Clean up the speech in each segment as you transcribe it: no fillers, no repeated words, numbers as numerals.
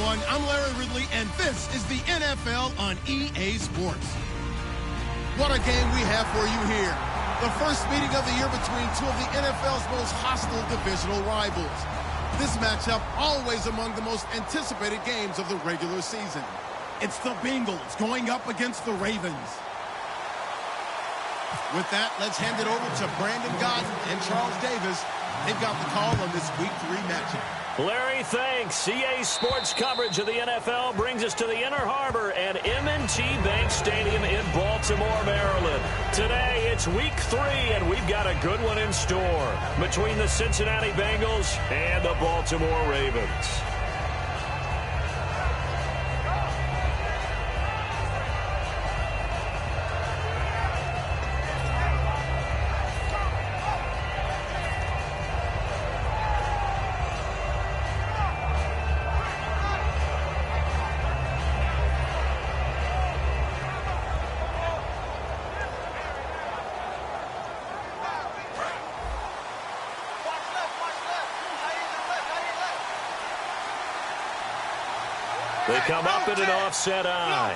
everyone. I'm Larry Ridley, and this is the NFL on EA Sports. What a game we have for you here. The first meeting of the year between two of the NFL's most hostile divisional rivals. This matchup always among the most anticipated games of the regular season. It's the Bengals going up against the Ravens. With that, let's hand it over to Brandon Godden and Charles Davis. They've got the call on this Week 3 matchup. Larry, thanks. EA Sports coverage of the NFL brings us to the Inner Harbor at M&T Bank Stadium in Baltimore, Maryland. Today, it's Week 3, and we've got a good one in store between the Cincinnati Bengals and the Baltimore Ravens. They come up in an offset eye.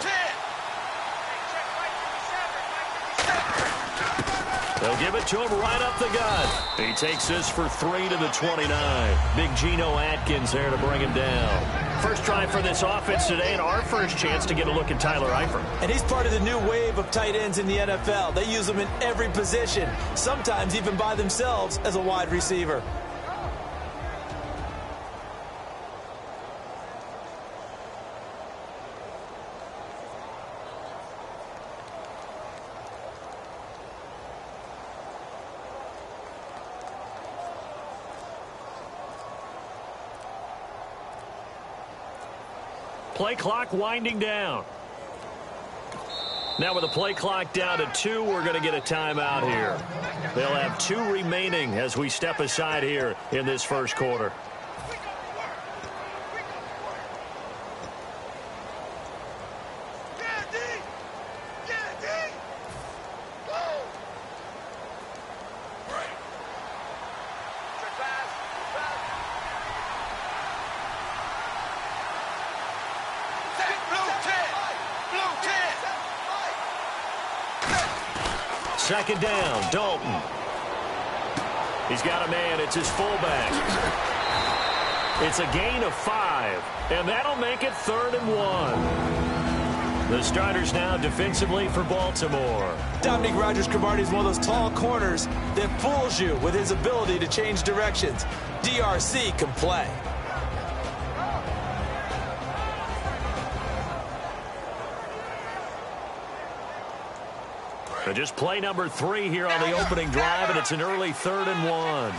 They'll give it to him right up the gut. He takes this for 3 to the 29. Big Geno Atkins there to bring him down. First drive for this offense today, and our first chance to get a look at Tyler Eifert. And he's part of the new wave of tight ends in the NFL. They use them in every position, sometimes even by themselves as a wide receiver. Play clock winding down. Now with the play clock down to 2, we're going to get a timeout here. They'll have 2 remaining as we step aside here in this first quarter. Second down, Dalton. He's got a man. It's his fullback. It's a gain of 5, and that'll make it 3rd and 1. The starters now defensively for Baltimore. Dominique Rodgers-Cromartie is one of those tall corners that fools you with his ability to change directions. DRC can play. Just play number 3 here on the opening drive, and it's an early 3rd and 1.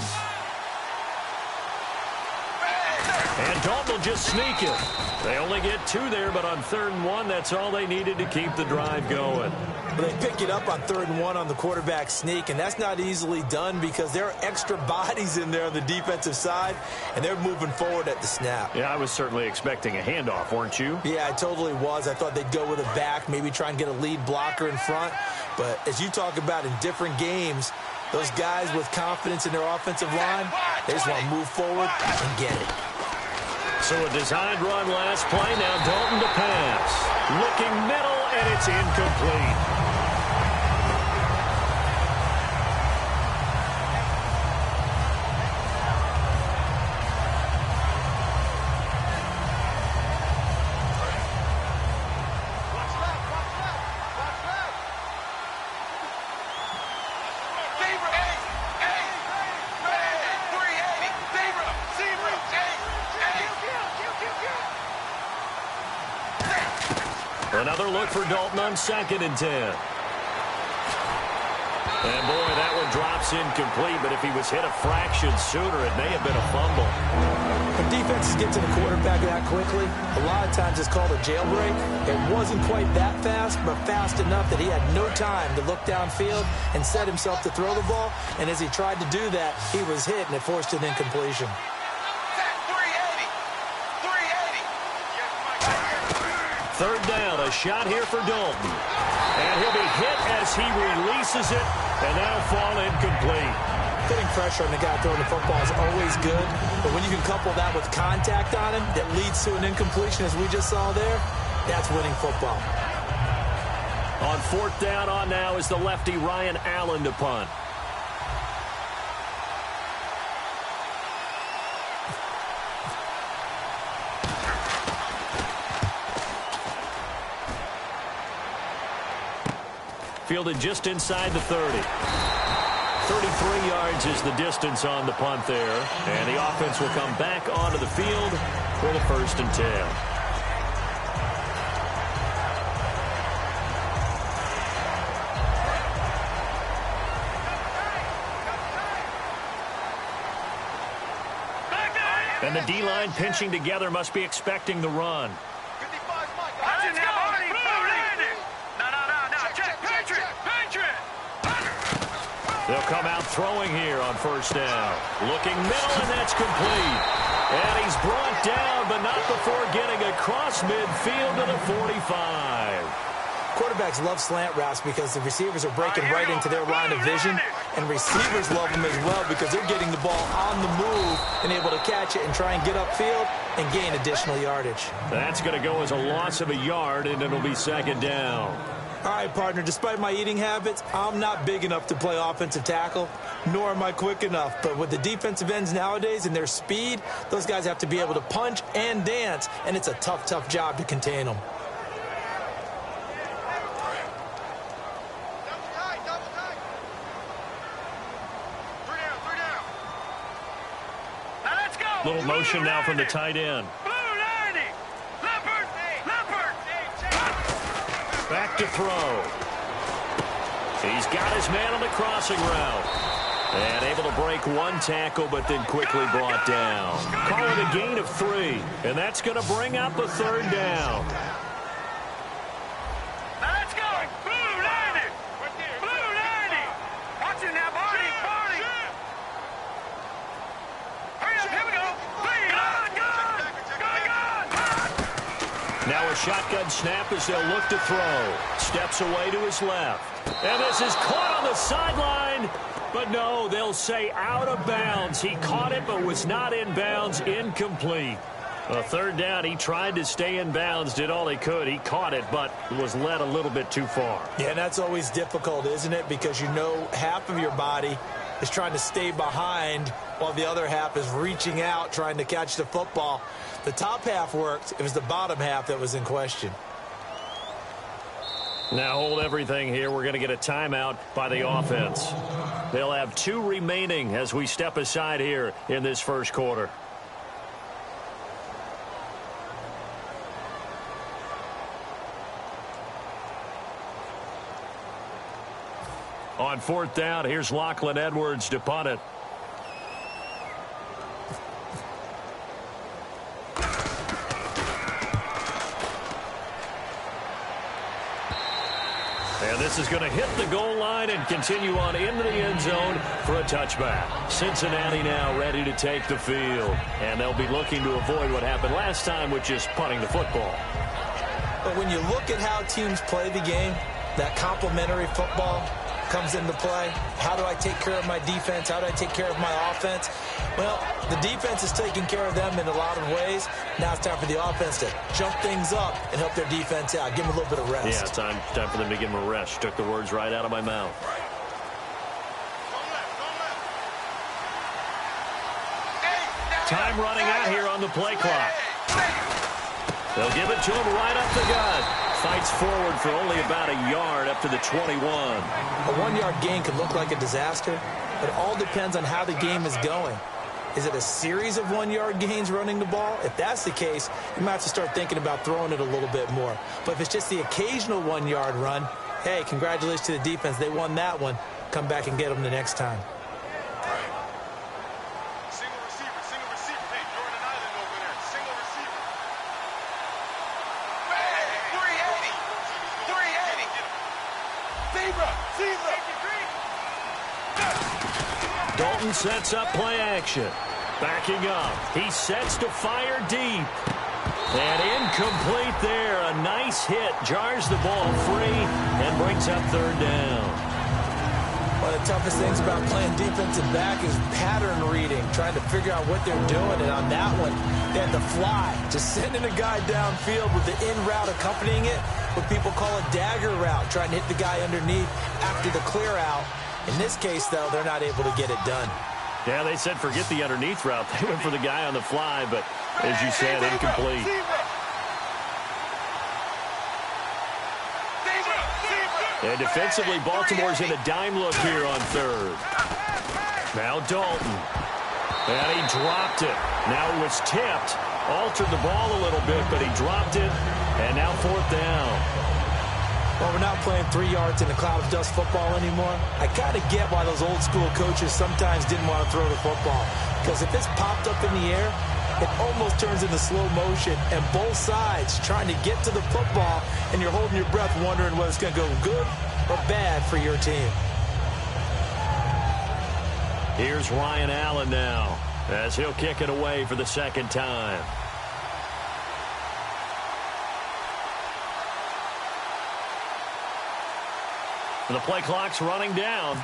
And Dalton will just sneak it. They only get 2 there, but on 3rd and 1, that's all they needed to keep the drive going. They pick it up on 3rd and 1 on the quarterback sneak, and that's not easily done because there are extra bodies in there on the defensive side, and they're moving forward at the snap. Yeah, I was certainly expecting a handoff, weren't you? Yeah, I totally was. I thought they'd go with a back, maybe try and get a lead blocker in front. But as you talk about in different games, those guys with confidence in their offensive line, they just want to move forward and get it. So a designed run last play. Now Dalton to pass. Looking middle, and it's incomplete. Another look for Dalton on 2nd and 10. And boy, that one drops incomplete, but if he was hit a fraction sooner, it may have been a fumble. When defenses get to the quarterback that quickly, a lot of times it's called a jailbreak. It wasn't quite that fast, but fast enough that he had no time to look downfield and set himself to throw the ball. And as he tried to do that, he was hit, and it forced an incompletion. Third down, a shot here for Dalton. And he'll be hit as he releases it, and that'll fall incomplete. Putting pressure on the guy throwing the football is always good, but when you can couple that with contact on him that leads to an incompletion, as we just saw there, that's winning football. On fourth down on now is the lefty Ryan Allen to punt. Fielded just inside the 30. 33 yards is the distance on the punt there. And the offense will come back onto the field for the 1st and 10. And the D-line pinching together must be expecting the run. They'll come out throwing here on 1st down. Looking middle, and that's complete. And he's brought down, but not before getting across midfield to the 45. Quarterbacks love slant routes because the receivers are breaking right into their line of vision, and receivers love them as well because they're getting the ball on the move and able to catch it and try and get upfield and gain additional yardage. That's going to go as a loss of a yard, and it'll be 2nd down. All right, partner, despite my eating habits, I'm not big enough to play offensive tackle, nor am I quick enough. But with the defensive ends nowadays and their speed, those guys have to be able to punch and dance, and it's a tough, tough job to contain them. Little motion now from the tight end. Back to throw. He's got his man on the crossing route. And able to break one tackle, but then quickly brought down. Call it a gain of 3. And that's going to bring up a 3rd down. Let's go. Blue 90. Blue 90. Watch it now, Barney. Barney. Hurry up. Here we go. Please. Good. Now a shotgun snap as they'll look to throw. Steps away to his left. And this is caught on the sideline. But no, they'll say out of bounds. He caught it but was not in bounds. Incomplete. A 3rd down. He tried to stay in bounds, did all he could. He caught it but was led a little bit too far. Yeah, and that's always difficult, isn't it? Because you know half of your body is trying to stay behind while the other half is reaching out trying to catch the football. The top half worked. It was the bottom half that was in question. Now hold everything here. We're going to get a timeout by the offense. They'll have 2 remaining as we step aside here in this 1st quarter. On 4th down, here's Lachlan Edwards to punt it. And this is going to hit the goal line and continue on into the end zone for a touchback. Cincinnati now ready to take the field. And they'll be looking to avoid what happened last time, which is punting the football. But when you look at how teams play the game, that complementary football comes into play. How do I take care of my defense? How do I take care of my offense? Well, the defense is taking care of them in a lot of ways. Now it's time for the offense to jump things up and help their defense out. Give them a little bit of rest. Yeah, time for them to give them a rest. Took the words right out of my mouth. Time running out here on the play clock. They'll give it to him right up the gut. Fights forward for only about a yard up to the 21. A 1-yard gain could look like a disaster. It all depends on how the game is going. Is it a series of 1-yard gains running the ball? If that's the case, you might have to start thinking about throwing it a little bit more. But if it's just the occasional 1-yard run, hey, congratulations to the defense. They won that one. Come back and get them the next time. Single receiver. Hey, Jordan Island over there. Single receiver. 380. Dalton sets up play action. Backing up. He sets to fire deep. And incomplete there. A nice hit. Jars the ball free and brings up 3rd down. One of the toughest things about playing defensive back is pattern reading, trying to figure out what they're doing. And on that one, they had to fly, just sending a guy downfield with the in route accompanying it, what people call a dagger route, trying to hit the guy underneath after the clear out. In this case, though, they're not able to get it done. Yeah, they said forget the underneath route. They went for the guy on the fly, but as you said, incomplete. And defensively, Baltimore's in a dime look here on third. Now Dalton. And he dropped it. Now it was tipped. Altered the ball a little bit, but he dropped it. And now fourth down. Well, we're not playing 3 yards in a cloud of dust football anymore. I kind of get why those old school coaches sometimes didn't want to throw the football. Because if it's popped up in the air, it almost turns into slow motion. And both sides trying to get to the football, and you're holding your breath wondering whether it's going to go good or bad for your team. Here's Ryan Allen now, as he'll kick it away for the second time. The play clock's running down.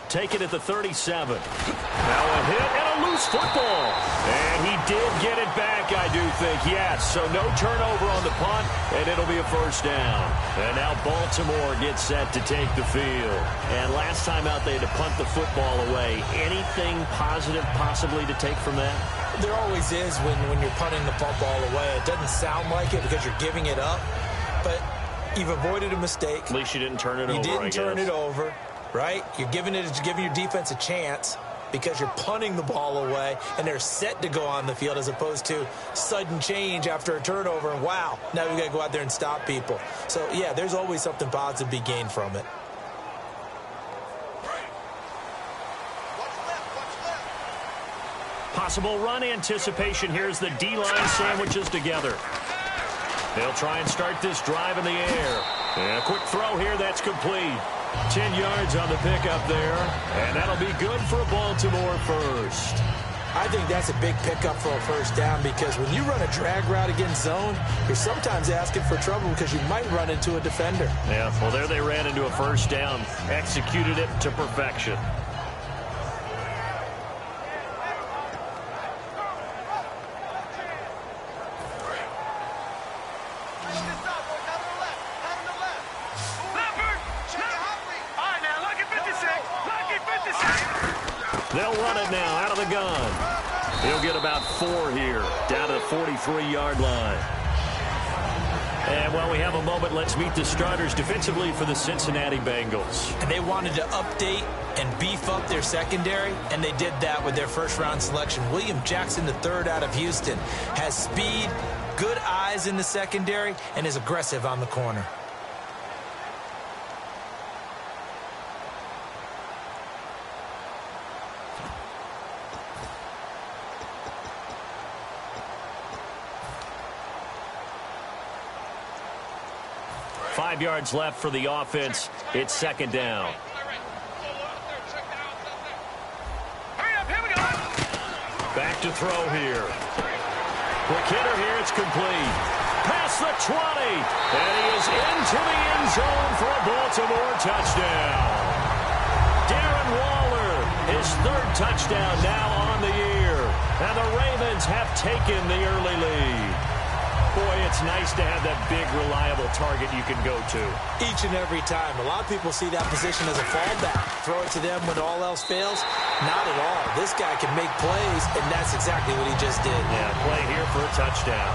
Take it at the 37. Now a hit and a loose football. And he did get it back, I do think, yes. So no turnover on the punt, and it'll be a first down. And now Baltimore gets set to take the field. And last time out, they had to punt the football away. Anything positive possibly to take from that? There always is when you're punting the football away. It doesn't sound like it because you're giving it up, but you've avoided a mistake. At least you didn't turn it over, You didn't turn it over, right? You're giving your defense a chance because you're punting the ball away, and they're set to go on the field as opposed to sudden change after a turnover, and wow, now we've got to go out there and stop people. So, yeah, there's always something positive to be gained from it. Possible run anticipation. Here's the D-line sandwiches together. They'll try and start this drive in the air. And a quick throw here, that's complete. 10 yards on the pickup there. And that'll be good for a Baltimore first. I think that's a big pickup for a first down because when you run a drag route against zone, you're sometimes asking for trouble because you might run into a defender. Yeah, well, there they ran into a first down. Executed it to perfection. They'll run it now out of the gun. He'll get about 4 here, down to the 43-yard line. And while we have a moment, let's meet the starters defensively for the Cincinnati Bengals. And they wanted to update and beef up their secondary, and they did that with their first-round selection. William Jackson III out of Houston has speed, good eyes in the secondary, and is aggressive on the corner. Five yards left for the offense. It's second down. Back to throw here. Quick hitter here. It's complete. Past the 20. And he is into the end zone for a Baltimore touchdown. Darren Waller, his third touchdown now on the year. And the Ravens have taken the early lead. Boy, it's nice to have that big, reliable target you can go to. Each and every time. A lot of people see that position as a fallback. Throw it to them when all else fails. Not at all. This guy can make plays, and that's exactly what he just did. Yeah, play here for a touchdown.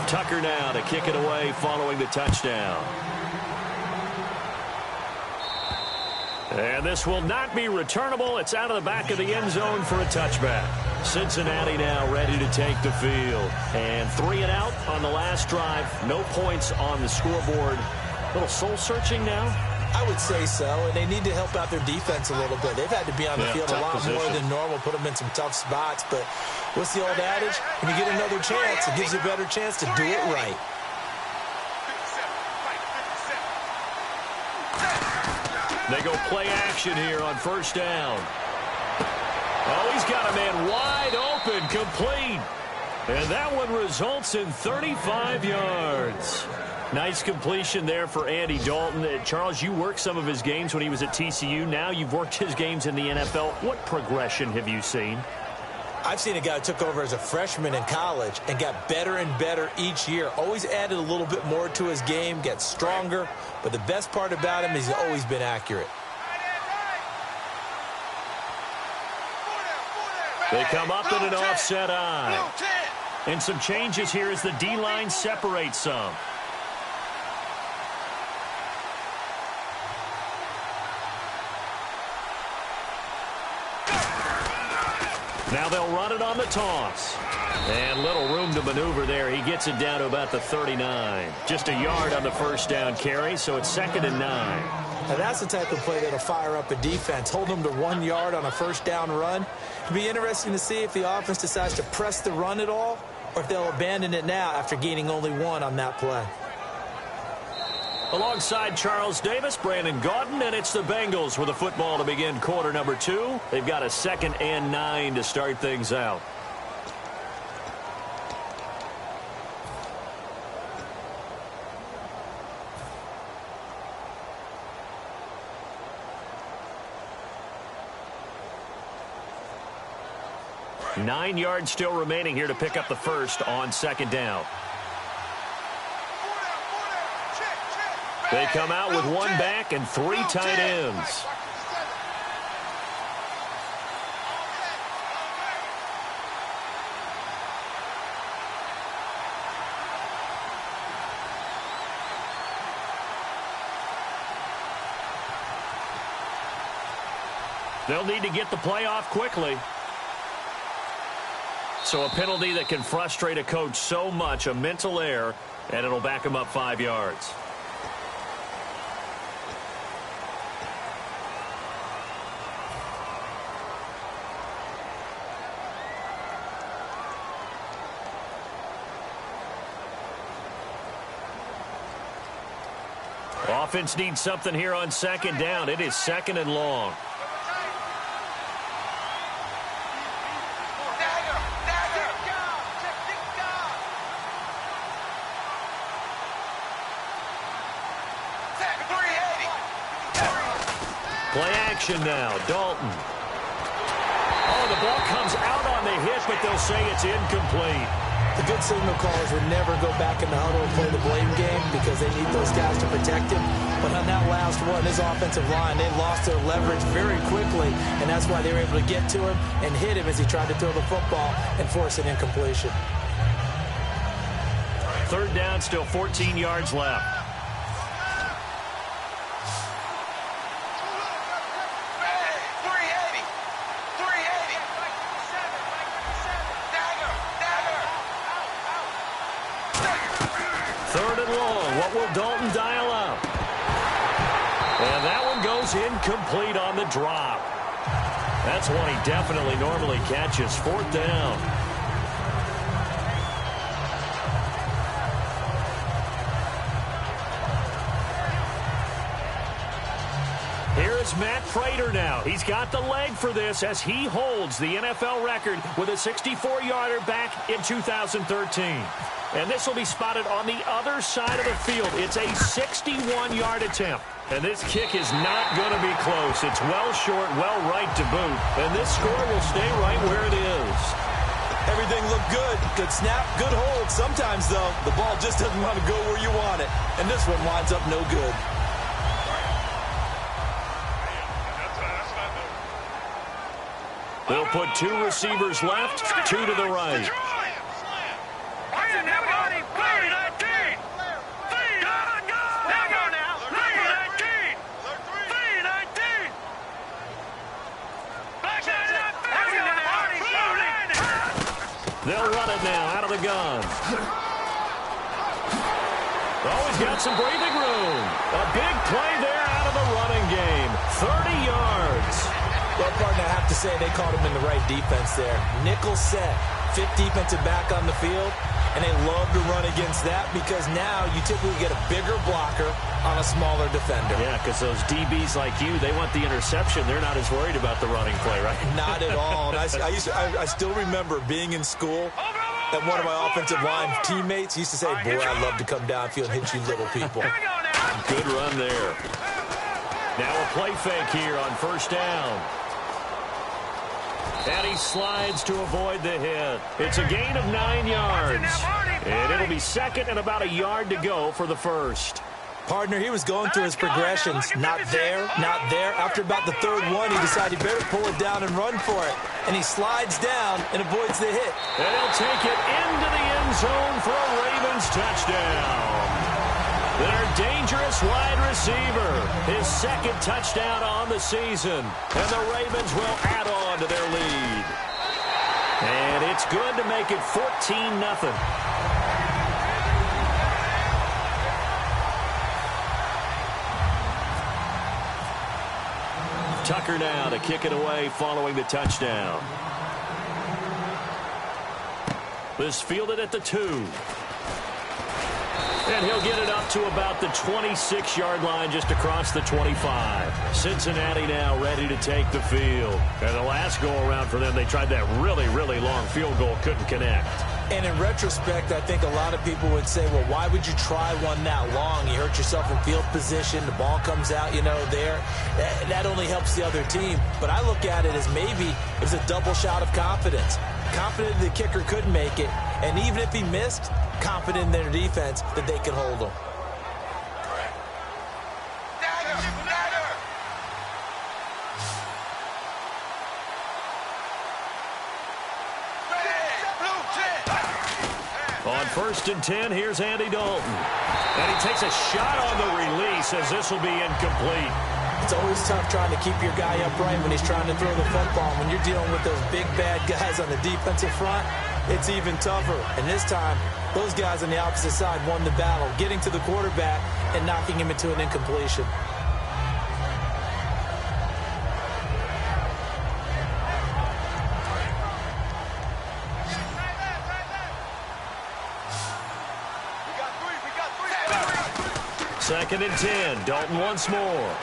Tucker now to kick it away following the touchdown. And this will not be returnable. It's out of the back of the end zone for a touchback. Cincinnati now ready to take the field. And 3 and out on the last drive. No points on the scoreboard. A little soul-searching now. I would say so, and they need to help out their defense a little bit. They've had to be on the field a lot more than normal, put them in some tough spots. But what's the old adage? When you get another chance, it gives you a better chance to do it right. They go play action here on first down. Oh, he's got a man wide open, complete. And that one results in 35 yards. Nice completion there for Andy Dalton. Charles, you worked some of his games when he was at TCU. Now you've worked his games in the NFL. What progression have you seen? I've seen a guy who took over as a freshman in college and got better and better each year. Always added a little bit more to his game, gets stronger. But the best part about him is he's always been accurate. They come up in an offset eye. And some changes here as the D-line separates some. Now they'll run it on the toss. And little room to maneuver there. He gets it down to about the 39. Just a yard on the first down carry, so it's 2nd and 9. Now that's the type of play that'll fire up a defense. Hold them to 1 yard on a first down run. It'll be interesting to see if the offense decides to press the run at all or if they'll abandon it now after gaining only 1 on that play. Alongside Charles Davis, Brandon Gaudin, and it's the Bengals with the football to begin quarter number 2. They've got a 2nd and 9 to start things out. Nine yards still remaining here to pick up the first on 2nd down. They come out with 1 back and 3 tight ends. They'll need to get the play off quickly. So a penalty that can frustrate a coach so much, a mental error, and it'll back him up 5 yards. Offense needs something here on 2nd down. It is 2nd and long. Play action now. Dalton. Oh, the ball comes out on the hit, but they'll say it's incomplete. The good signal callers would never go back in the huddle and play the blame game because they need those guys to protect him. But on that last one, his offensive line, they lost their leverage very quickly, and that's why they were able to get to him and hit him as he tried to throw the football and force an incompletion. 3rd down, still 14 yards left. What will Dalton dial up? And that one goes incomplete on the drop. That's one he definitely normally catches. 4th down. Here is Matt Prater now. He's got the leg for this as he holds the NFL record with a 64-yarder back in 2013. And this will be spotted on the other side of the field. It's a 61-yard attempt. And this kick is not going to be close. It's well short, well right to boot. And this score will stay right where it is. Everything looked good. Good snap, good hold. Sometimes, though, the ball just doesn't want to go where you want it. And this one winds up no good. They'll put 2 receivers left, 2 to the right. They'll run it now out of the gun. Oh, he's got some breathing room. A big play there out of the Well, partner, I have to say they called him in the right defense there. Nickel set, fifth defensive back on the field, and they love to run against that because now you typically get a bigger blocker on a smaller defender. Yeah, because those DBs like you, they want the interception. They're not as worried about the running play, right? Not at all. And I still remember being in school, and one of my offensive line teammates used to say, boy, I'd love to come downfield and hit you little people. Good run there. Now a play fake here on first down. And he slides to avoid the hit. It's a gain of 9 yards. And it'll be second and about a yard to go for the first. Partner, he was going through his progressions. Not there, not there. After about the third one, he decided he better pull it down and run for it. And he slides down and avoids the hit. And he'll take it into the end zone for a Ravens touchdown. Their dangerous wide receiver, his second touchdown on the season. And the Ravens will add on to their lead. And it's good to make it 14-0. Tucker now to kick it away following the touchdown. This fielded at the 2. And he'll get it up to about the 26-yard line just across the 25. Cincinnati now ready to take the field. And the last go-around for them, they tried that really, really long field goal, couldn't connect. And in retrospect, I think a lot of people would say, well, why would you try one that long? You hurt yourself in field position. The ball comes out, there. That only helps the other team. But I look at it as maybe it was a double shot of confidence. Confident the kicker could make it. And even if he missed, confident in their defense that they could hold him. On 1st and 10, here's Andy Dalton. And he takes a shot on the release as this will be incomplete. It's always tough trying to keep your guy upright when he's trying to throw the football. When you're dealing with those big, bad guys on the defensive front, it's even tougher. And this time, those guys on the opposite side won the battle, getting to the quarterback and knocking him into an incompletion. Second and 10. Dalton once more.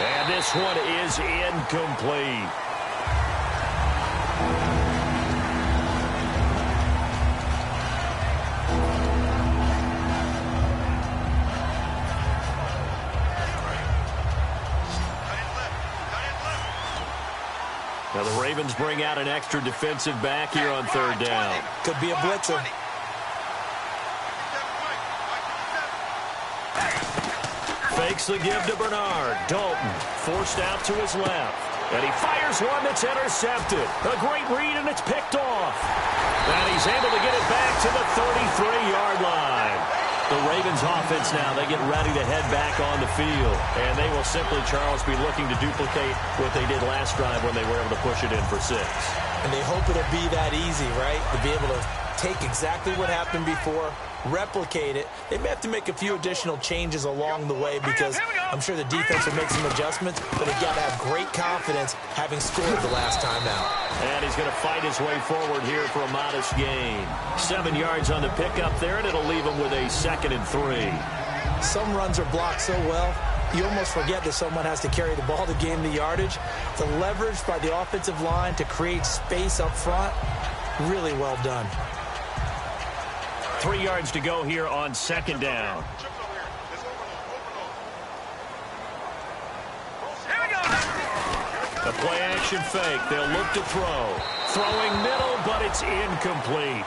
And this one is incomplete. Now the Ravens bring out an extra defensive back here on third down. Could be a blitzer. Fakes the give to Bernard. Dalton forced out to his left. And he fires one that's intercepted. A great read, and it's picked off. And he's able to get it back to the 33-yard line. The Ravens offense now, they get ready to head back on the field. And they will simply, Charles, be looking to duplicate what they did last drive when they were able to push it in for 6. And they hope it'll be that easy, right? To be able to take exactly what happened before, replicate it. They may have to make a few additional changes along the way because I'm sure the defense will make some adjustments, but they've got to have great confidence having scored the last time out. And he's going to fight his way forward here for a modest gain. 7 yards on the pickup there, and it'll leave him with a 2nd and 3. Some runs are blocked so well, you almost forget that someone has to carry the ball to gain the yardage. The leverage by the offensive line to create space up front, really well done. 3 yards to go here on 2nd down. A play action fake. They'll look to throw. Throwing middle, but it's incomplete.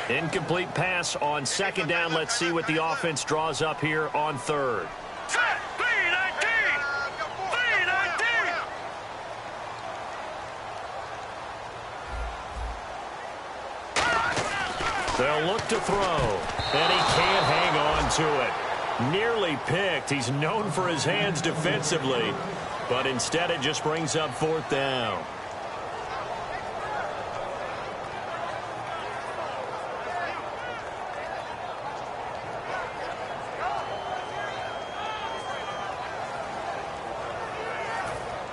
Incomplete pass on 2nd down. Let's see what the offense draws up here on 3rd. They'll look to throw, and he can't hang on to it. Nearly picked. He's known for his hands defensively. But instead it just brings up 4th down.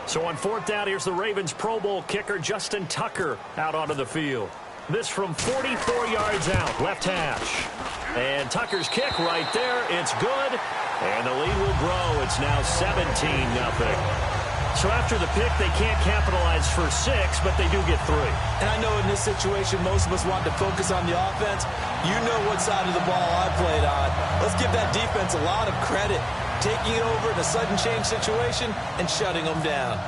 So on 4th down, here's the Ravens Pro Bowl kicker Justin Tucker out onto the field. This from 44 yards out, left hash. And Tucker's kick right there. It's good. And the lead will grow. It's now 17-0. So after the pick, they can't capitalize for 6, but they do get 3. And I know in this situation, most of us want to focus on the offense. You know what side of the ball I played on. Let's give that defense a lot of credit. Taking it over in a sudden change situation and shutting them down.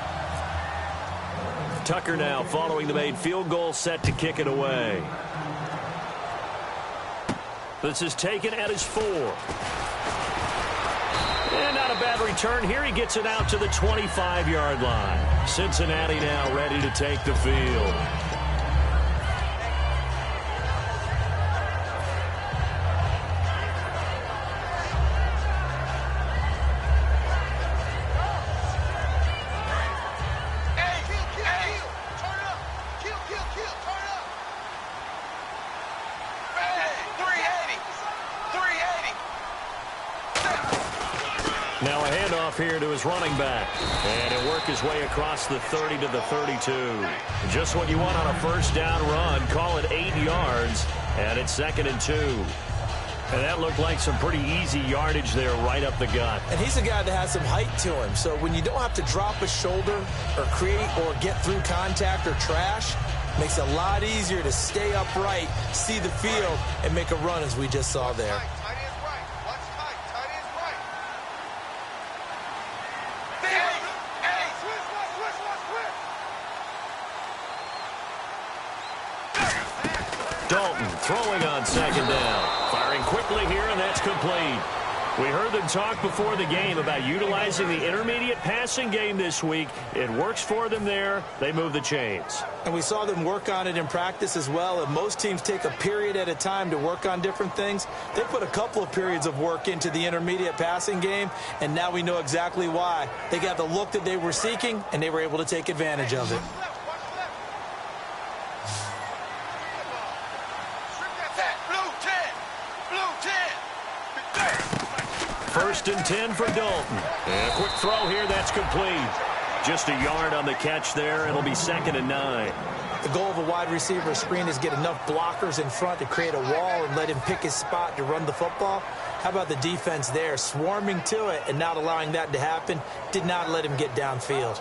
Tucker now following the made field goal, set to kick it away. This is taken at his 4. And not a bad return here. He gets it out to the 25-yard line. Cincinnati now ready to take the field. Now a handoff here to his running back. And he'll work his way across the 30 to the 32. Just what you want on a first down run. Call it 8 yards. And it's 2nd and 2. And that looked like some pretty easy yardage there right up the gut. And he's a guy that has some height to him. So when you don't have to drop a shoulder or create or get through contact or trash, makes it a lot easier to stay upright, see the field, and make a run as we just saw there. Throwing on 2nd down. Firing quickly here, and that's complete. We heard them talk before the game about utilizing the intermediate passing game this week. It works for them there. They move the chains. And we saw them work on it in practice as well. And most teams take a period at a time to work on different things. They put a couple of periods of work into the intermediate passing game, and now we know exactly why. They got the look that they were seeking, and they were able to take advantage of it. First and 10 for Dalton. And a quick throw here, that's complete. Just a yard on the catch there. It'll be 2nd and 9. The goal of a wide receiver screen is get enough blockers in front to create a wall and let him pick his spot to run the football. How about the defense there, swarming to it and not allowing that to happen? Did not let him get downfield.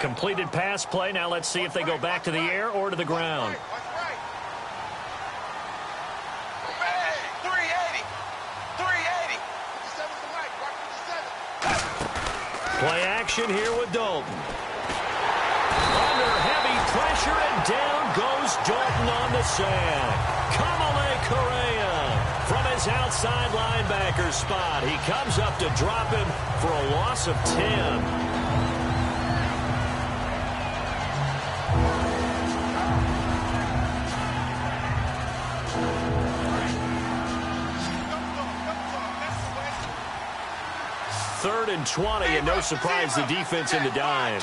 Completed pass play. Now let's see if they go back to the air or to the ground. Play action here with Dalton. Under heavy pressure, and down goes Dalton on the sack. Kamale Correa from his outside linebacker spot. He comes up to drop him for a loss of 10. Third and 20, and no surprise, the defense in the dime.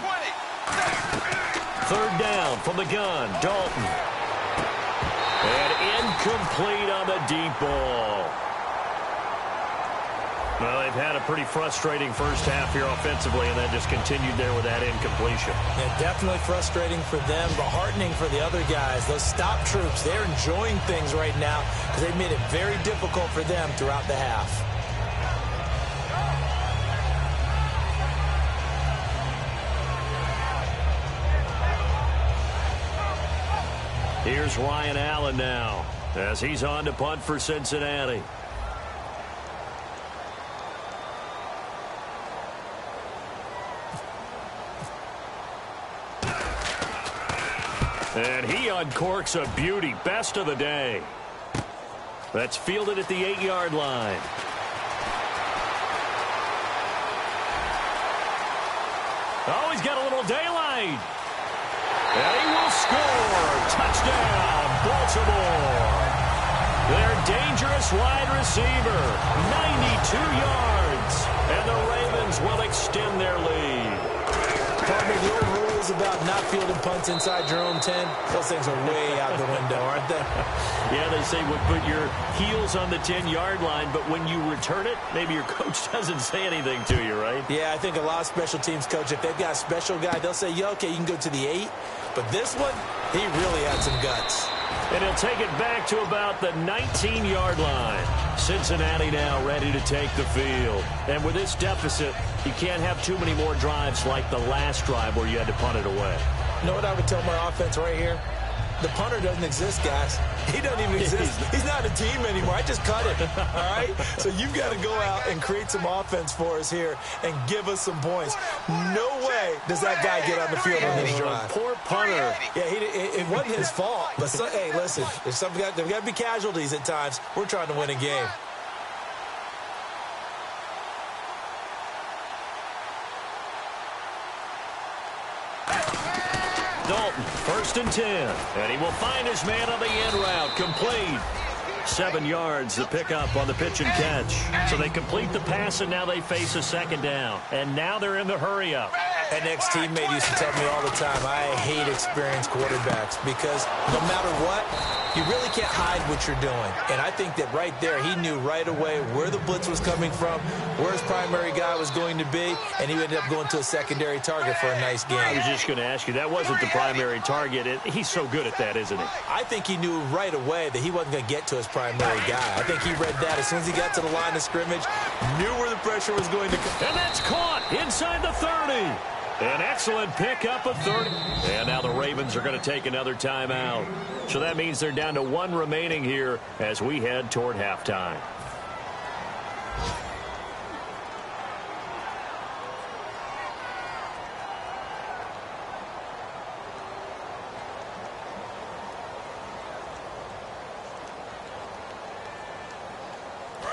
3rd down from the gun, Dalton. And incomplete on the deep ball. Well, they've had a pretty frustrating first half here offensively, and that just continued there with that incompletion. Yeah, definitely frustrating for them, but heartening for the other guys. Those stop troops, they're enjoying things right now because they've made it very difficult for them throughout the half. Here's Ryan Allen now as he's on to punt for Cincinnati. And he uncorks a beauty. Best of the day. That's fielded at the 8-yard line. Oh, he's got a little daylight. And he will score. Touchdown, Baltimore. They're dangerous this wide receiver, 92 yards. And the Ravens will extend their lead. Partner, the old rules about not fielding punts inside your own 10, those things are way out the window, aren't they? Yeah, they say put your heels on the 10-yard line, but when you return it, maybe your coach doesn't say anything to you, right? Yeah, I think a lot of special teams coach, if they've got a special guy, they'll say, yeah, okay, you can go to the 8. But this one, he really had some guts. And he'll take it back to about the 19-yard line. Cincinnati now ready to take the field. And with this deficit, you can't have too many more drives like the last drive where you had to punt it away. You know what I would tell my offense right here? The punter doesn't exist, guys. He doesn't even exist. He's not a team anymore. I just cut it, all right? So you've got to go out and create some offense for us here and give us some points. No way does that guy get on the field on this drive. Poor punter. Yeah, it wasn't his fault. But, hey, listen, there's got to be casualties at times. We're trying to win a game. Dalton, 1st and 10. And he will find his man on the end route. Complete. 7 yards, the pickup on the pitch and catch. So they complete the pass, and now they face a second down. And now they're in the hurry-up. An ex-teammate used to tell me all the time, I hate experienced quarterbacks because no matter what, you really can't hide what you're doing. And I think that right there, he knew right away where the blitz was coming from, where his primary guy was going to be, and he ended up going to a secondary target for a nice game. I was just going to ask you, that wasn't the primary target. He's so good at that, isn't he? I think he knew right away that he wasn't going to get to his primary guy. I think he read that as soon as he got to the line of scrimmage, knew where the pressure was going to come. And that's caught inside the 30. An excellent pickup of 30. And now the Ravens are going to take another timeout. So that means they're down to 1 remaining here as we head toward halftime.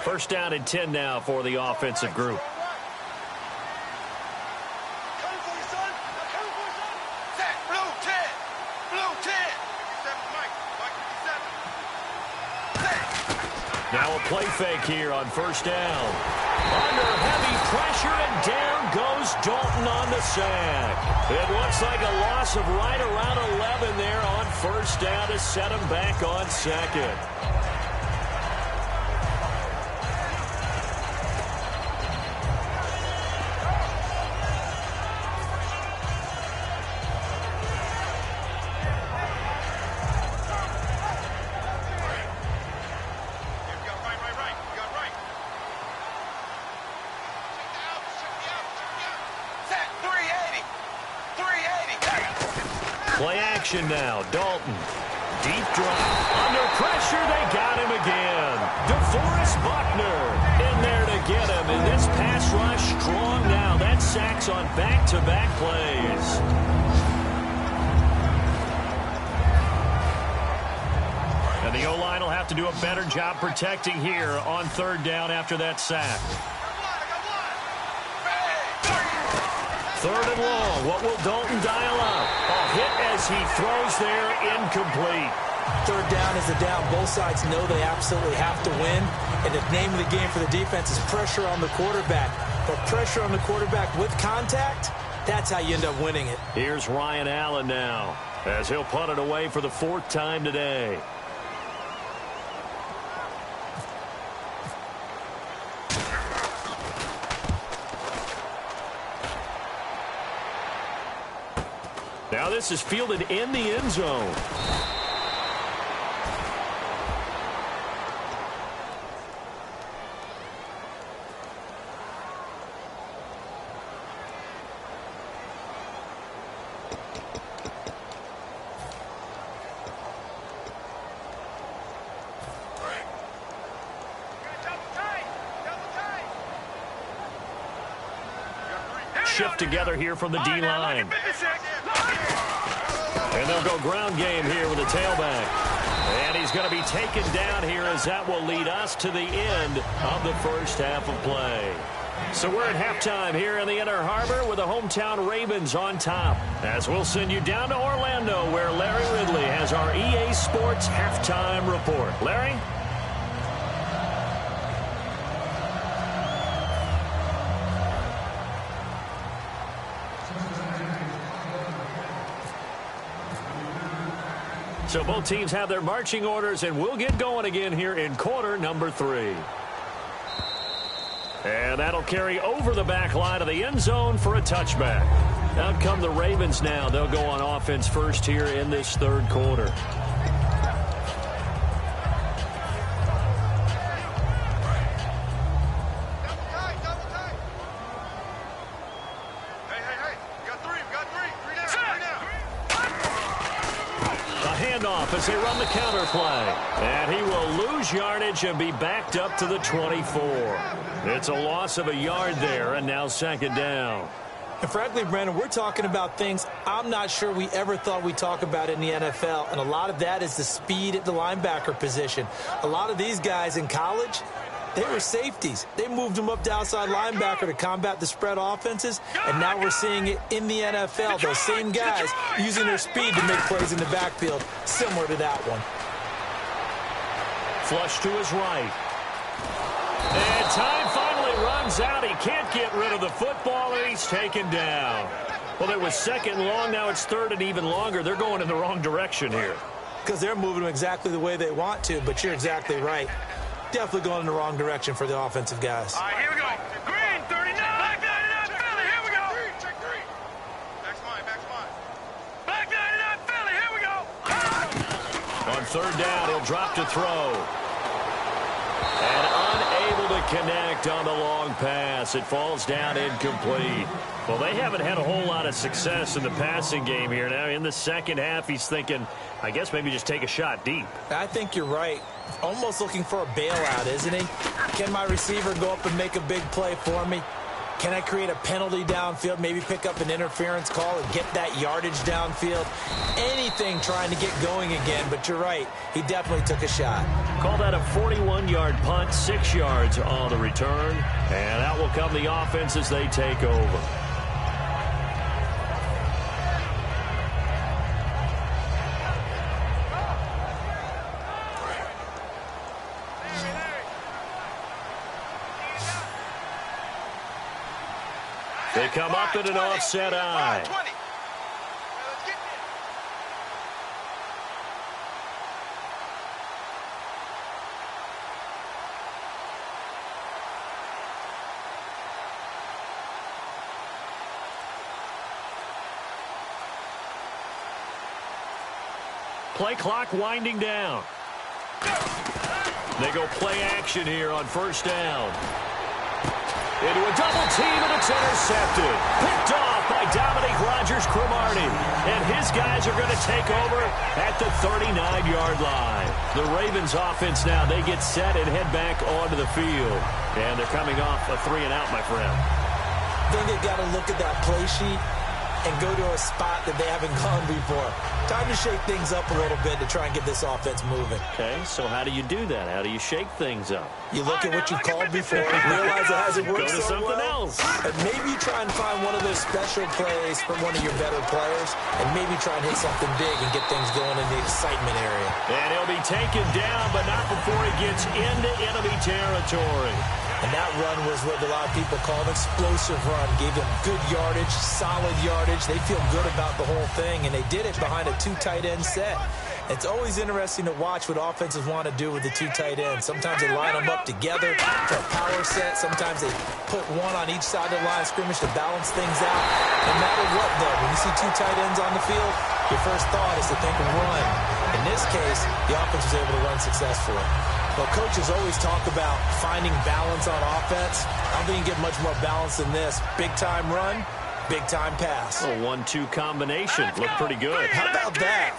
First down and 10 now for the offensive group. Now a play fake here on 1st down. Under heavy pressure, and down goes Dalton on the sack. It looks like a loss of right around 11 there on 1st down to set him back on 2nd. Play action now. Dalton. Deep drop. Under pressure, they got him again. DeForest Buckner in there to get him. And this pass rush strong now. That sacks on back-to-back plays. And the O-line will have to do a better job protecting here on 3rd down after that sack. 3rd and long. What will Dalton dial up? A hit as he throws there, incomplete. 3rd down is a down. Both sides know they absolutely have to win. And the name of the game for the defense is pressure on the quarterback. But pressure on the quarterback with contact, that's how you end up winning it. Here's Ryan Allen now as he'll punt it away for the 4th time today. Now this is fielded in the end zone. Shift together here from the D-line. And they'll go ground game here with a tailback. And he's going to be taken down here as that will lead us to the end of the 1st half of play. So we're at halftime here in the Inner Harbor with the hometown Ravens on top. As we'll send you down to Orlando where Larry Ridley has our EA Sports halftime report. Larry? So both teams have their marching orders, and we'll get going again here in quarter number 3. And that'll carry over the back line of the end zone for a touchback. Out come the Ravens now. They'll go on offense first here in this third quarter. As they run the counter play. And he will lose yardage and be backed up to the 24. It's a loss of a yard there, and now second down. And frankly, Brandon, we're talking about things I'm not sure we ever thought we'd talk about in the NFL. And a lot of that is the speed at the linebacker position. A lot of these guys in college, they were safeties. They moved them up to outside linebacker to combat the spread offenses, and now we're seeing it in the NFL. Those same guys using their speed to make plays in the backfield, similar to that one. Flush to his right. And time finally runs out. He can't get rid of the football, and he's taken down. Well, it was second and long. Now it's third and even longer. They're going in the wrong direction here. Because they're moving them exactly the way they want to, but you're exactly right. Definitely going in the wrong direction for the offensive guys. All right, here we go. Green, 39. Black 99, Philly, here we go. Green, check green. Max mine, max mine. Black 99, Philly, here we go. On third down, he'll drop to throw. And unable to connect on the long pass. It falls down incomplete. Well, they haven't had a whole lot of success in the passing game here. Now, in the second half, he's thinking, I guess maybe just take a shot deep. I think you're right. Almost looking for a bailout, isn't he? Can my receiver go up and make a big play for me? Can I create a penalty downfield, maybe pick up an interference call and get that yardage downfield? Anything trying to get going again, but you're right. He definitely took a shot. Call that a 41-yard punt, 6 yards on the return. And out will come the offense as they take over. They come up in an offset eye. Play clock winding down. They go play action here on first down. Into a double team, and it's intercepted. Picked off by Dominique Rodgers-Cromartie. And his guys are going to take over at the 39-yard line. The Ravens offense now, they get set and head back onto the field. And they're coming off a 3-and-out, my friend. I think they've got to look at that play sheet and go to a spot that they haven't gone before. Time to shake things up a little bit to try and get this offense moving. Okay, so how do you do that? How do you shake things up? You look at what you've called before, realize it hasn't worked Go to so something well, else. and maybe you try and find one of those special plays from one of your better players, and maybe try and hit something big and get things going in the excitement area. And he'll be taken down, but not before he gets into enemy territory. And that run was what a lot of people call an explosive run. Gave them good yardage, solid yardage. They feel good about the whole thing, and they did it behind a 2 tight end set. It's always interesting to watch what offenses want to do with the 2 tight ends. Sometimes they line them up together for a power set. Sometimes they put one on each side of the line of scrimmage to balance things out. No matter what, though, when you see 2 tight ends on the field, your first thought is to think of run. In this case, the offense was able to run successfully. Well, coaches always talk about finding balance on offense. I don't think you get much more balance than this. Big-time run, big-time pass. A 1-2 combination. Looked pretty good. How about that?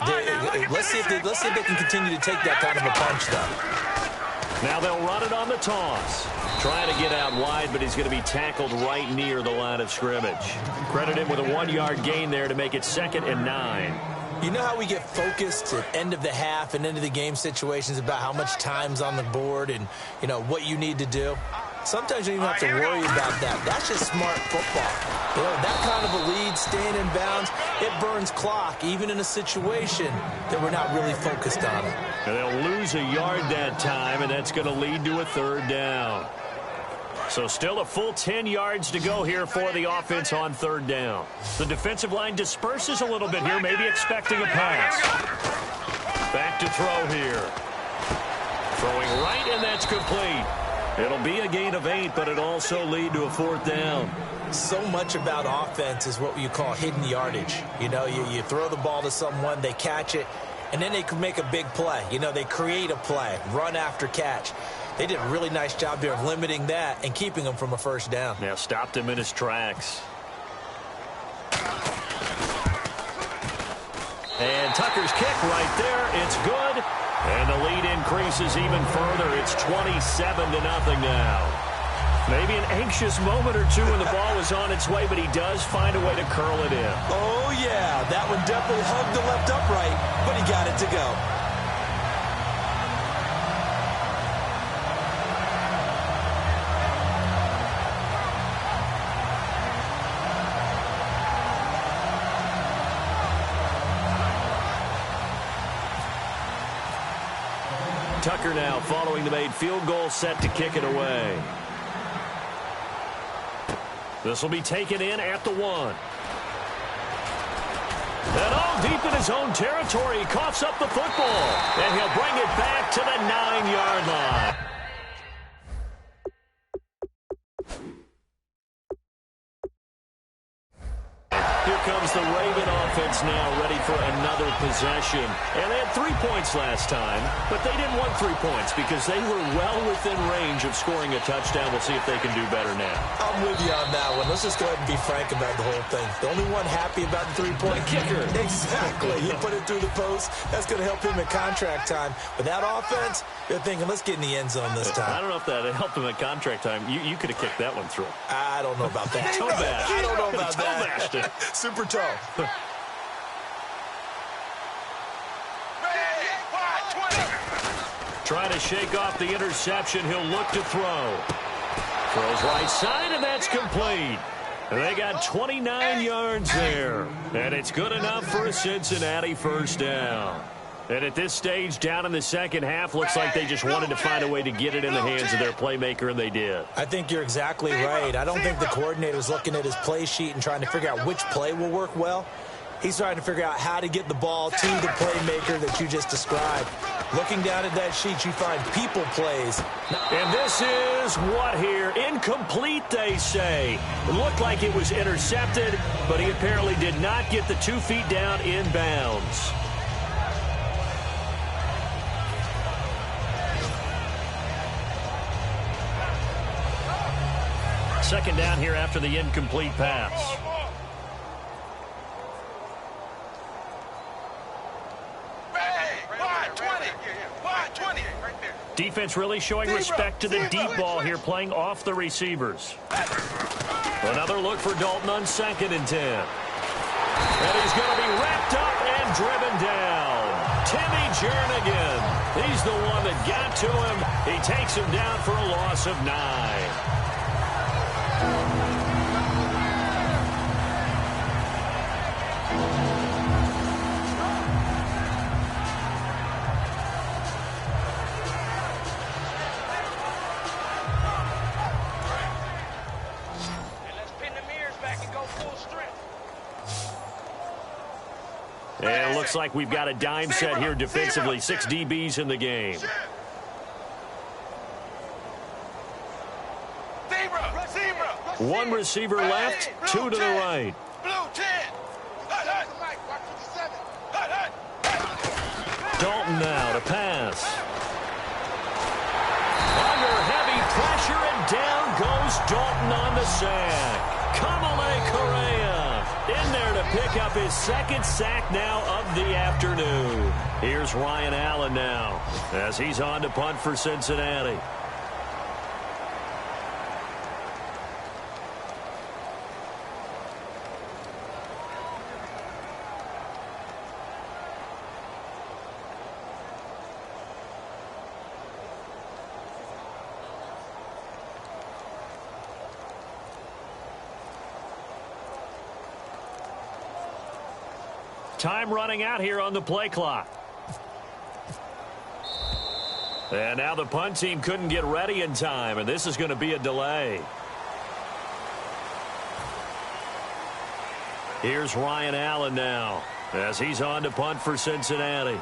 Let's see if they can continue to take that kind of a punch, though. Now they'll run it on the toss. Trying to get out wide, but he's going to be tackled right near the line of scrimmage. Credit him with a 1-yard gain there to make it 2nd and 9. You know how we get focused at end of the half and into the game situations about how much time's on the board and, you know, what you need to do? Sometimes you don't even have to worry about that. That's just smart football. You know, that kind of a lead, staying in bounds, it burns clock, even in a situation that we're not really focused on it. And they'll lose a yard that time, and that's going to lead to a 3rd down. So still a full 10 yards to go here for the offense on 3rd down. The defensive line disperses a little bit here, maybe expecting a pass. Back to throw here. Throwing right, and that's complete. It'll be a gain of 8, but it'll also lead to a 4th down. So much about offense is what you call hidden yardage. You know, you throw the ball to someone, they catch it, and then they can make a big play. You know, they create a play, run after catch. They did a really nice job there of limiting that and keeping him from a 1st down. Now stopped him in his tracks. And Tucker's kick right there. It's good. And the lead increases even further. It's 27-0 now. Maybe an anxious moment or two when the ball was on its way, but he does find a way to curl it in. Oh, yeah. That one definitely hugged the left upright, but he got it to go. Tucker now following the made field goal, set to kick it away. This will be taken in at the 1. And all deep in his own territory, he coughs up the football. And he'll bring it back to the 9-yard line. Here comes the Raven offense now, ready for another possession. And they had 3 points last time, but they didn't want 3 points because they were well within range of scoring a touchdown. We'll see if they can do better now. I'm with you on that one. Let's just go ahead and be frank about the whole thing. The only one happy about the 3-point kicker. Exactly. He put it through the post. That's going to help him at contract time. But that offense, they're thinking, let's get in the end zone this time. I don't know if that helped him at contract time. You could have kicked that one through. I don't know about that. Toe bash. I don't know about Toe that. bashed. Super toe. Trying to shake off the interception. He'll look to throw. Throws right side, and that's complete. They got 29 yards there. And it's good enough for a Cincinnati 1st down. And at this stage, down in the second half, looks like they just wanted to find a way to get it in the hands of their playmaker, and they did. I think you're exactly right. I don't think the coordinator's looking at his play sheet and trying to figure out which play will work well. He's trying to figure out how to get the ball to the playmaker that you just described. Looking down at that sheet, you find people plays. And this is what here? Incomplete, they say. It looked like it was intercepted, but he apparently did not get the 2 feet down in bounds. Second down here after the incomplete pass. Defense really showing respect to the deep ball here, playing off the receivers. Another look for Dalton on 2nd and 10. And he's going to be wrapped up and driven down. Timmy Jernigan. He's the one that got to him. He takes him down for a loss of 9. And it looks like we've got a dime set here defensively. 6 DBs in the game. One receiver left, 2 to the right. Dalton now to pass. Under heavy pressure, and down goes Dalton on the sack. Kamale Correa in there to pick up his 2nd sack now of the afternoon. Here's Ryan Allen now as he's on to punt for Cincinnati. Time running out here on the play clock. And now the punt team couldn't get ready in time, and this is going to be a delay. Here's Ryan Allen now as he's on to punt for Cincinnati.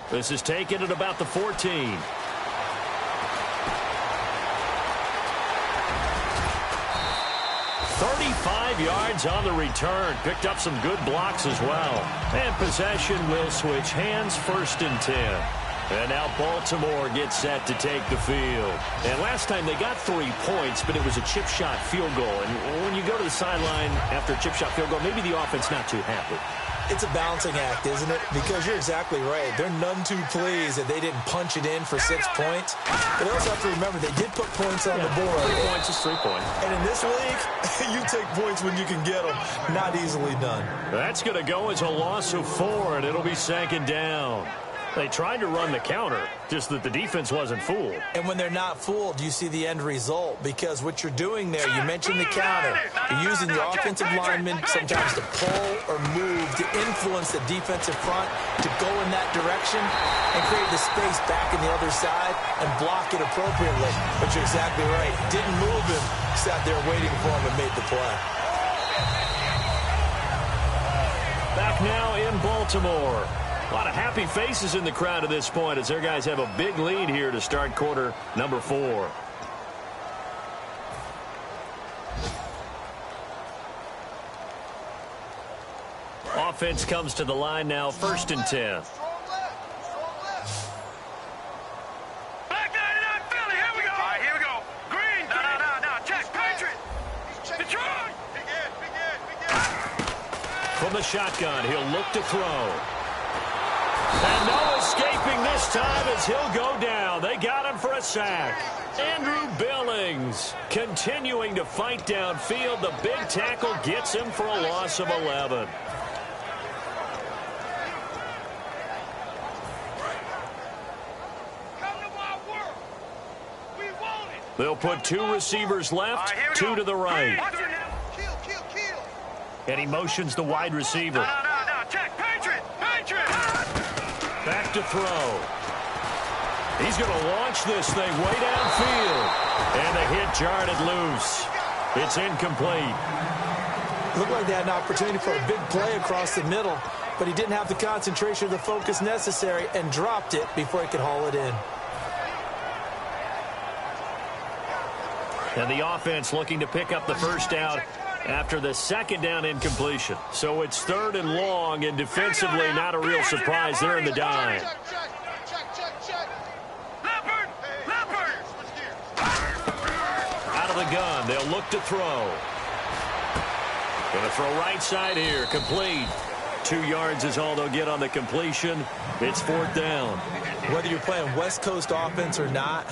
This is taken at about the 14. Yards on the return. Picked up some good blocks as well. And possession will switch hands, 1st and 10. And now Baltimore gets set to take the field. And last time they got 3 points, but it was a chip shot field goal. And when you go to the sideline after a chip shot field goal, maybe the offense not too happy. It's a balancing act, isn't it? Because you're exactly right. They're none too pleased that they didn't punch it in for 6 points. But they also have to remember they did put points on the board. 3 points is 3 points. And in this league, you take points when you can get them. Not easily done. That's going to go as a loss of 4, and it'll be 2nd down. They tried to run the counter, just that the defense wasn't fooled. And when they're not fooled, you see the end result. Because what you're doing there, you mentioned the counter. You're using the offensive linemen sometimes to pull or move, to influence the defensive front, to go in that direction and create the space back in the other side and block it appropriately. But you're exactly right. Didn't move him, sat there waiting for him and made the play. Back now in Baltimore. A lot of happy faces in the crowd at this point as their guys have a big lead here to start quarter number 4. Offense comes to the line now, 1st and 10. Black 99 Philly, here we go. All right, here we go. Green, no, check, Patriot. Detroit. Big in. From the shotgun, he'll look to throw. And no escaping this time as he'll go down. They got him for a sack. Andrew Billings continuing to fight downfield. The big tackle gets him for a loss of 11. They'll put 2 receivers left, 2 to the right. And he motions the wide receiver. No, check, Patriot. Back to throw. He's going to launch this thing way downfield. And the hit jarred it loose. It's incomplete. Looked like they had an opportunity for a big play across the middle, but he didn't have the concentration or the focus necessary and dropped it before he could haul it in. And the offense looking to pick up the first down after the 2nd down incompletion. So it's 3rd and long, and defensively not a real surprise there in the dime. Out of the gun, they'll look to throw. Going to throw right side here, complete. 2 yards is all they'll get on the completion. It's 4th down. Whether you're playing West Coast offense or not,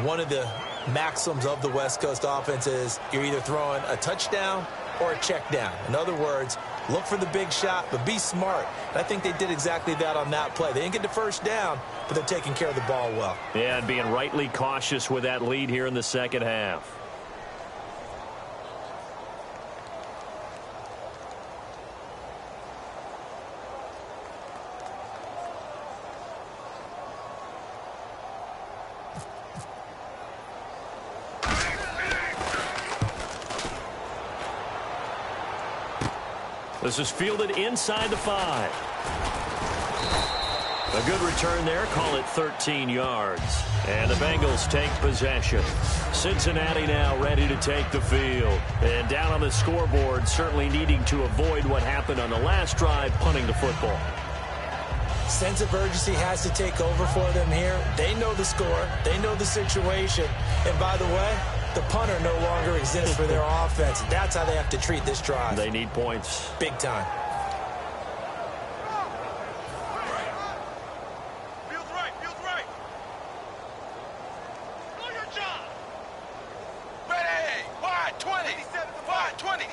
one of the maxims of the West Coast offense is you're either throwing a touchdown or a check down. In other words, look for the big shot, but be smart. And I think they did exactly that on that play. They didn't get the first down, but they're taking care of the ball well. Yeah, and being rightly cautious with that lead here in the 2nd half. This is fielded inside the 5. A good return there. Call it 13 yards. And the Bengals take possession. Cincinnati now ready to take the field. And down on the scoreboard, certainly needing to avoid what happened on the last drive, punting the football. Sense of urgency has to take over for them here. They know the score. They know the situation. And by the way, the punter no longer exists for their offense. That's how they have to treat this drive. They need points. Big time. Feels right. Do your job. Ready. Wide 20. Wide 20.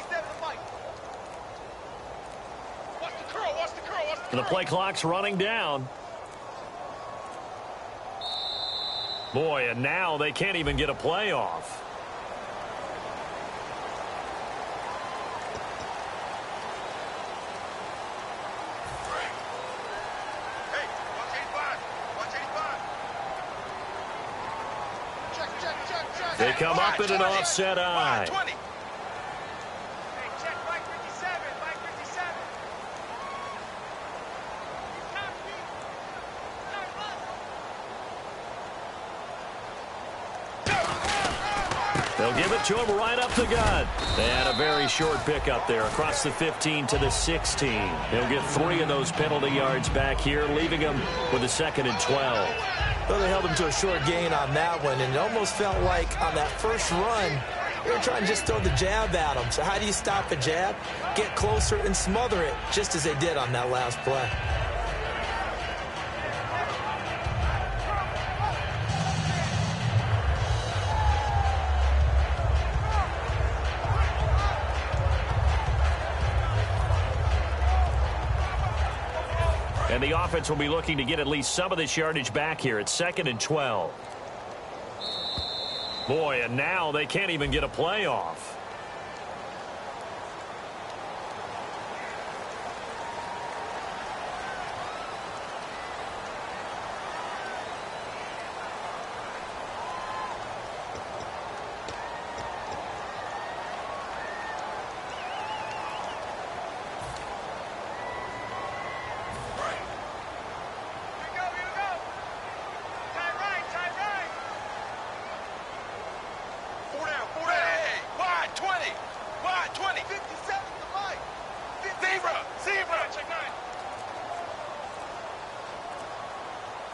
Watch the curl. The play clock's running down. Boy, and now they can't even get a play off. They come up in an offset eye. give it to him right up the gut. And a very short pickup there across the 15 to the 16. He'll get 3 of those penalty yards back here, leaving him with a 2nd and 12. Well, they held him to a short gain on that one, and it almost felt like on that first run, they were trying to just throw the jab at him. So how do you stop a jab? Get closer and smother it, just as they did on that last play. And the offense will be looking to get at least some of this yardage back here. It's 2nd and 12. Boy, and now they can't even get a play off.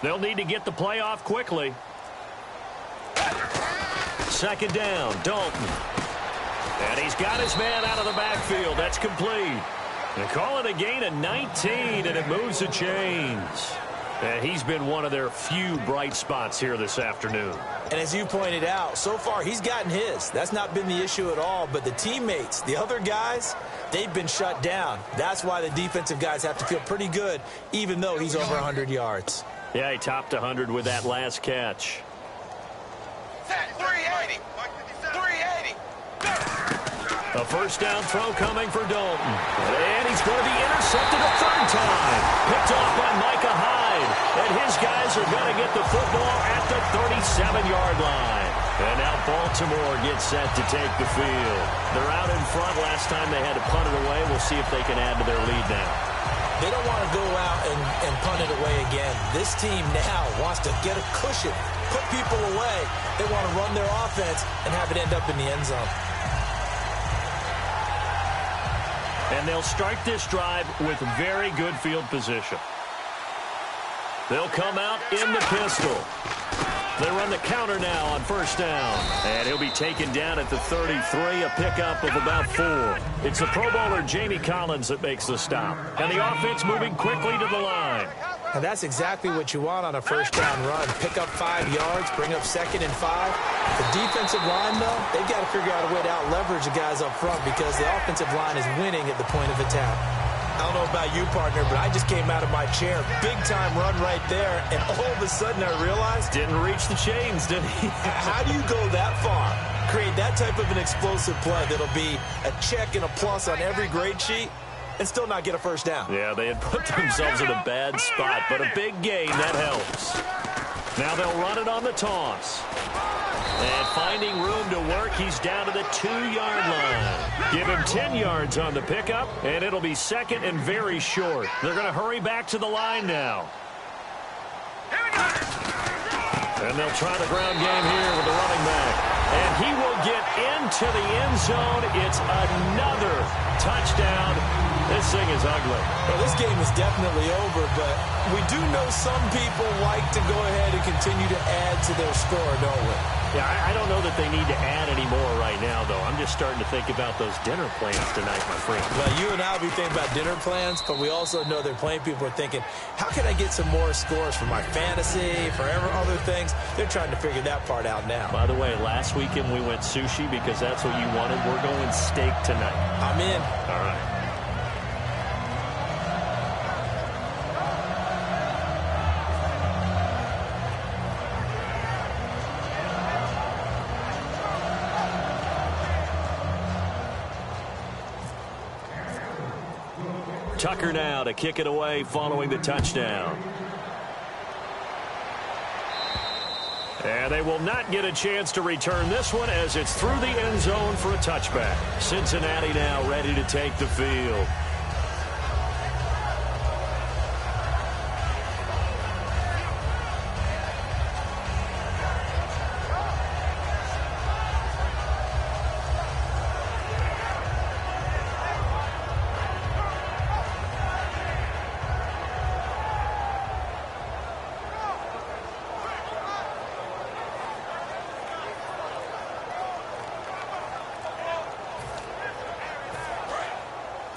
They'll need to get the play off quickly. 2nd down, Dalton. And he's got his man out of the backfield. That's complete. They call it a gain of 19, and it moves the chains. And he's been one of their few bright spots here this afternoon. And as you pointed out, so far he's gotten his. That's not been the issue at all. But the teammates, the other guys, they've been shut down. That's why the defensive guys have to feel pretty good, even though he's over 100 yards. Yeah, he topped 100 with that last catch. 380. 380. A first down throw coming for Dalton. And he's going to be intercepted a 3rd time. Picked off by Micah Hyde. And his guys are going to get the football at the 37-yard line. And now Baltimore gets set to take the field. They're out in front. Last time they had to punt it away. We'll see if they can add to their lead now. They don't want to go out and punt it away again. This team now wants to get a cushion, put people away. They want to run their offense and have it end up in the end zone. And they'll start this drive with very good field position. They'll come out in the pistol. They run the counter now on 1st down. And he'll be taken down at the 33, a pickup of about 4. It's the Pro Bowler Jamie Collins that makes the stop. And the offense moving quickly to the line. And that's exactly what you want on a 1st down run. Pick up 5 yards, bring up 2nd and 5. The defensive line, though, they've got to figure out a way to out-leverage the guys up front because the offensive line is winning at the point of attack. I don't know about you, partner, but I just came out of my chair. Big-time run right there, and all of a sudden I realized... Didn't reach the chains, did he? How do you go that far? Create that type of an explosive play that'll be a check and a plus on every grade sheet and still not get a 1st down. Yeah, they had put themselves in a bad spot, but a big gain, that helps. Now they'll run it on the toss. And finding room to work, he's down to the 2-yard line. Give him 10 yards on the pickup, and it'll be 2nd and very short. They're going to hurry back to the line now. And they'll try the ground game here with the running back. And he will get into the end zone. It's another touchdown. This thing is ugly. Well, this game is definitely over, but we do know some people like to go ahead and continue to add to their score, don't we? Yeah, I don't know that they need to add any more right now, though. I'm just starting to think about those dinner plans tonight, my friend. Well, you and I will be thinking about dinner plans, but we also know they're playing people are thinking, how can I get some more scores for my fantasy, for other things? They're trying to figure that part out now. By the way, last weekend we went sushi because that's what you wanted. We're going steak tonight. I'm in. All right. Tucker now to kick it away following the touchdown. And they will not get a chance to return this one as it's through the end zone for a touchback. Cincinnati now ready to take the field.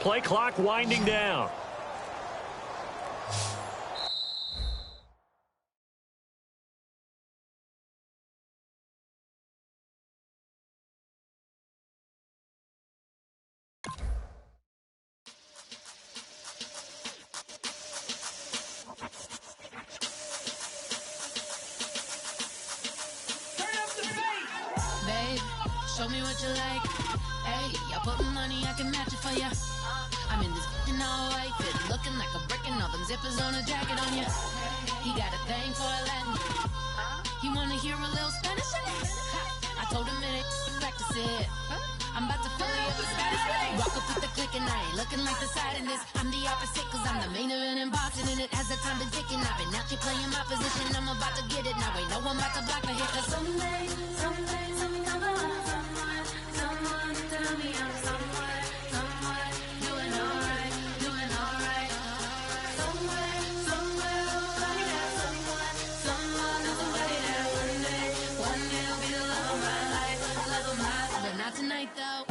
Play clock winding down. Babe, show me what you like. Hey, I put money, I can match it for ya. I'm in this all white fit, looking like a brick and all them zippers on a jacket on ya. He got a thing for a Latin. He wanna hear a little Spanish? I told him it ain't practice it. I'm about to fill you up with Spanish. Walk up with the click and I ain't looking like the side in this. I'm the opposite cause I'm the main event in boxing and it has the time been ticking. I've been out here playing my position, I'm about to get it. Now ain't no one about to block the hit cause someday someone tell me I'm somewhere doing alright. Somewhere, somebody that someone is somebody that one day will be the love of my life, but not tonight though.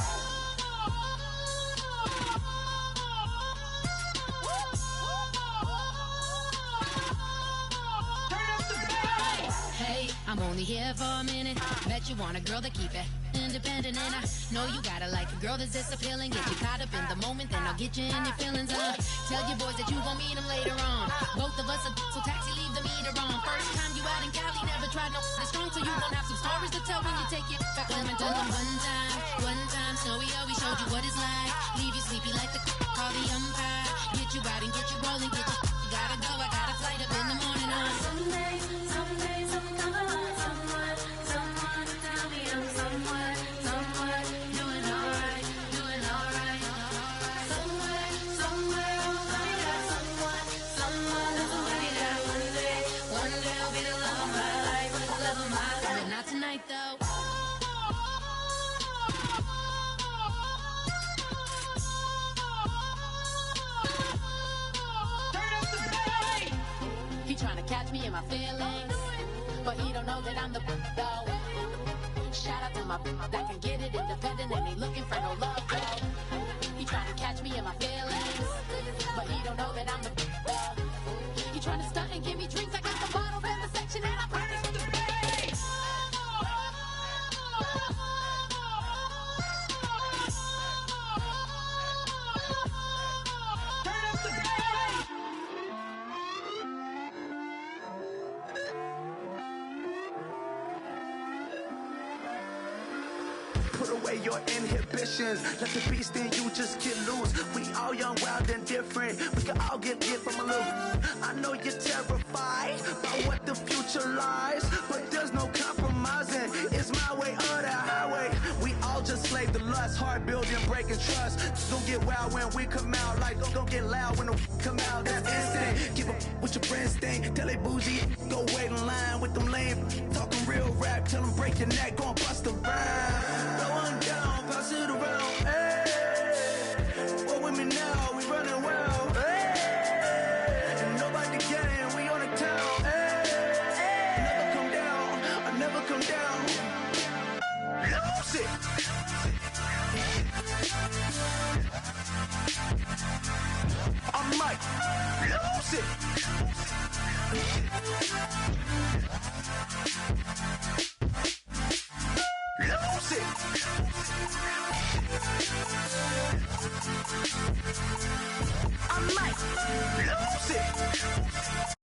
Hey, I'm only here for a minute. Bet you want a girl to keep it independent, and I know you gotta like a girl that's this appealing. Get you caught up in the moment, then I'll get you in your feelings. Tell your boys that you gon' meet them later on. Both of us are so taxi, leave the meter on. First time you out in Cali, never tried no strong, so you gon' have some stories to tell when you take it back home and tell them one time, Snowy always showed you what it's like. Leave you sleepy like the call the umpire. Get you out and get you rolling, get you gotta go. I got a flight up in the morning on someday, someone tell me I'm somewhere doing alright. Somewhere, somebody that someone is somebody that one day will be the love of my life, but not tonight though. He tryna catch me in my feelings, but he don't know that I'm the though. Shout out to my that can get it independent and ain't looking for no love though. He tryna catch me in my feelings, but he don't know that I'm the though. He tryna stunt and give me drinks. I got the bottles in the section and I promise to pay. Put away your inhibitions, let the beast in you just get loose. We all young, wild, and different. We can all get from a little. I know you're terrified by what the future lies, but there's no compromising. It's my way or the highway. We all just slave to lust, hard building, breaking trust. Don't get wild when we come out, like don't get loud when the come out. That's instant. Give up what your friends think. Tell they bougie, go wait in line with them lame. Talking real rap, tell them break your neck, go and bust a rhyme. Going down, pass it around, hey. What with me now, we running wild, hey. And nobody game, we on the town, hey. Never come down, I never come down. Lose it. I might lose it. Lose it. I might lose it.